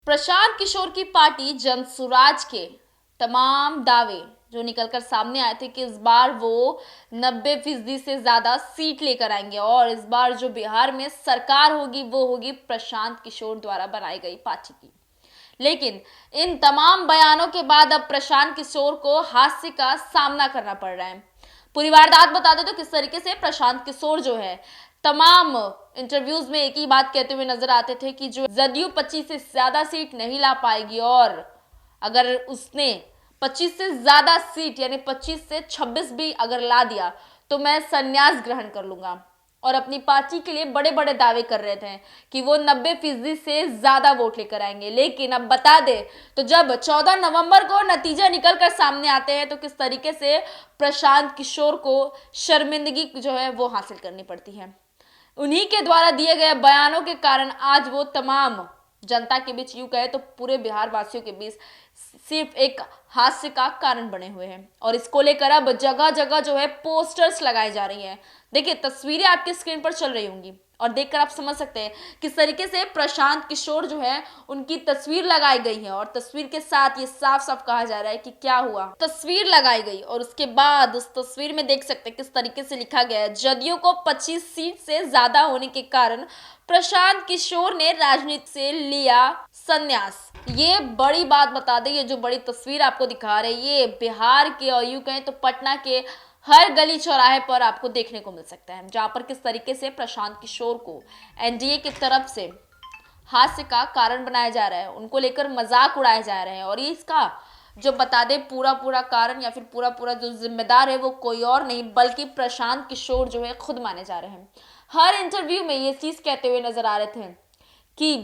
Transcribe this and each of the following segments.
प्रशांत किशोर की पार्टी जनसुराज के तमाम दावे जो निकलकर सामने आए थे कि इस बार वो 90% से ज्यादा सीट लेकर आएंगे और इस बार जो बिहार में सरकार होगी वो होगी प्रशांत किशोर द्वारा बनाई गई पार्टी की। लेकिन इन तमाम बयानों के बाद अब प्रशांत किशोर को हास्य का सामना करना पड़ रहा है। पूरी वारदात बता दे तो किस तरीके से प्रशांत किशोर जो है तमाम इंटरव्यूज में एक ही बात कहते हुए नजर आते थे कि जो जदयू 25 से ज्यादा सीट नहीं ला पाएगी और अगर उसने 25 से ज्यादा सीट यानी 25 से 26 भी अगर ला दिया तो मैं संन्यास ग्रहण कर लूंगा और अपनी पार्टी के लिए बड़े बड़े दावे कर रहे थे कि वो 90% से ज्यादा वोट लेकर आएंगे। लेकिन अब बता दे तो जब 14 नवंबर को नतीजे निकल कर सामने आते हैं तो किस तरीके से प्रशांत किशोर को शर्मिंदगी जो है वो हासिल करनी पड़ती है। उन्हीं के द्वारा दिए गए बयानों के कारण आज वो तमाम जनता के बीच, यूं कहे तो पूरे बिहार वासियों के बीच सिर्फ एक हास्य का कारण बने हुए हैं और इसको लेकर अब जगह जगह जो है पोस्टर्स लगाई जा रही हैं। देखिए तस्वीरें आपकी स्क्रीन पर चल रही होंगी और देखकर आप समझ सकते हैं किस तरीके से प्रशांत किशोर जो है उनकी तस्वीर लगाई गई है और तस्वीर के साथ ये साफ साफ कहा जा रहा है कि क्या हुआ। तस्वीर लगाई गई और उसके बाद उस तस्वीर में देख सकते हैं किस तरीके से लिखा गया है, जदयू को 25 सीट से ज्यादा होने के कारण प्रशांत किशोर ने राजनीति से लिया संन्यास। ये बड़ी बात बता दें, ये जो बड़ी तस्वीर आपको दिखा रहे हैं ये बिहार के और यूं कहें तो पटना के हर गली चौराहे पर आपको देखने को मिल सकता है, जहां पर किस तरीके से प्रशांत किशोर को एनडीए की तरफ से हास्य का कारण बनाया जा रहा है, उनको लेकर मजाक उड़ाए जा रहे हैं और इसका जो बता दे पूरा कारण या फिर पूरा जो जिम्मेदार है वो कोई और नहीं बल्कि प्रशांत किशोर जो है खुद माने जा रहे हैं। हर इंटरव्यू में ये चीज कहते हुए नजर आ रहे थे कि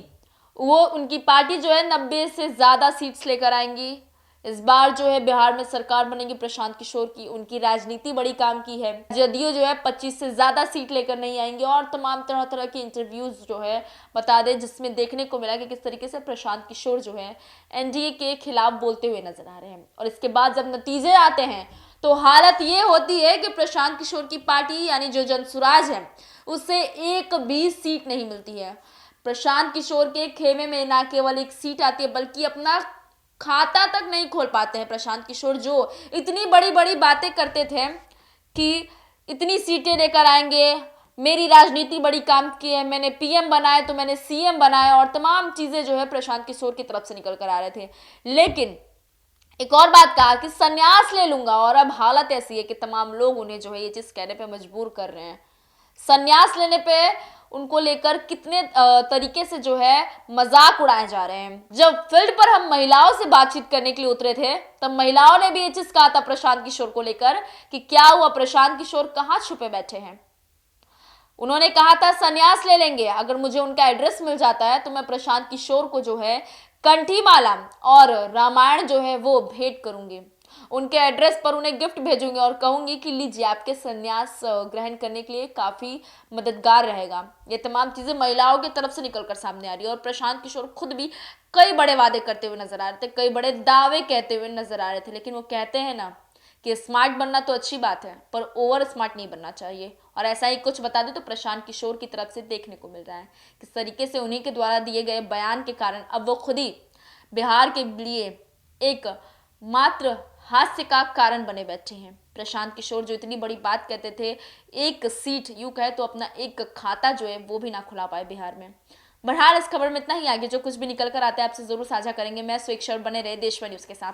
वो उनकी पार्टी जो है 90 से ज्यादा सीट्स लेकर आएंगी, इस बार जो है बिहार में सरकार बनेगी प्रशांत किशोर की, उनकी राजनीति बड़ी काम की है, जदयू जो है 25 से ज्यादा सीट लेकर नहीं आएंगे और तमाम तरह तरह की इंटरव्यूज जो है बता दें जिसमें देखने को मिला कि किस तरीके से प्रशांत किशोर जो है एनडीए के खिलाफ बोलते हुए नजर आ रहे हैं। और इसके बाद जब नतीजे आते हैं तो हालत ये होती है कि प्रशांत किशोर की पार्टी यानी जो जनसुराज है उससे एक भी सीट नहीं मिलती है। प्रशांत किशोर के खेमे में ना केवल एक सीट आती है बल्कि अपना खाता तक नहीं खोल पाते हैं प्रशांत किशोर, जो इतनी बड़ी बड़ी बातें करते थे कि इतनी सीटें लेकर आएंगे, मेरी राजनीति बड़ी काम की है, मैंने पीएम बनाया तो मैंने सीएम बनाया और तमाम चीजें जो है प्रशांत किशोर की तरफ से निकल कर आ रहे थे। लेकिन एक और बात कहा कि संन्यास ले लूंगा और अब हालत ऐसी है कि तमाम लोग उन्हें जो है ये चीज कहने पे मजबूर कर रहे हैं। संन्यास लेने पे उनको लेकर कितने तरीके से जो है मजाक उड़ाए जा रहे हैं। जब फील्ड पर हम महिलाओं से बातचीत करने के लिए उतरे थे तब महिलाओं ने भी ये चीज कहा था प्रशांत किशोर को लेकर कि क्या हुआ, प्रशांत किशोर कहाँ छुपे बैठे हैं। उन्होंने कहा था संन्यास ले लेंगे, अगर मुझे उनका एड्रेस मिल जाता है तो मैं प्रशांत किशोर को जो है कंठी माला और रामायण जो है वो भेंट करूंगी, उनके एड्रेस पर उन्हें गिफ्ट भेजूंगी और कहूंगी कि लीजिए आपके संन्यास ग्रहण करने के लिए काफी मददगार रहेगा। ये तमाम चीजें महिलाओं की तरफ से निकलकर सामने आ रही है और प्रशांत किशोर खुद भी कई बड़े वादे करते हुए नजर आ रहे थे, कई बड़े दावे कहते हुए नजर आ रहे थे। लेकिन वो कहते हैं ना कि स्मार्ट बनना तो अच्छी बात है पर ओवर स्मार्ट नहीं बनना चाहिए और ऐसा ही कुछ बता दे तो प्रशांत किशोर की तरफ से देखने को मिल रहा है। किस तरीके से उन्हीं के द्वारा दिए गए बयान के कारण अब वो खुद ही बिहार के लिए एक मात्र हास्य का कारण बने बैठे हैं। प्रशांत किशोर जो इतनी बड़ी बात कहते थे, एक सीट यूं कहे तो अपना एक खाता जो है वो भी ना खुला पाए बिहार में। बहरहाल इस खबर में इतना ही, आगे जो कुछ भी निकल कर आता है आपसे जरूर साझा करेंगे। मैं स्वेच्छा बने रहे देशवा न्यूज के साथ।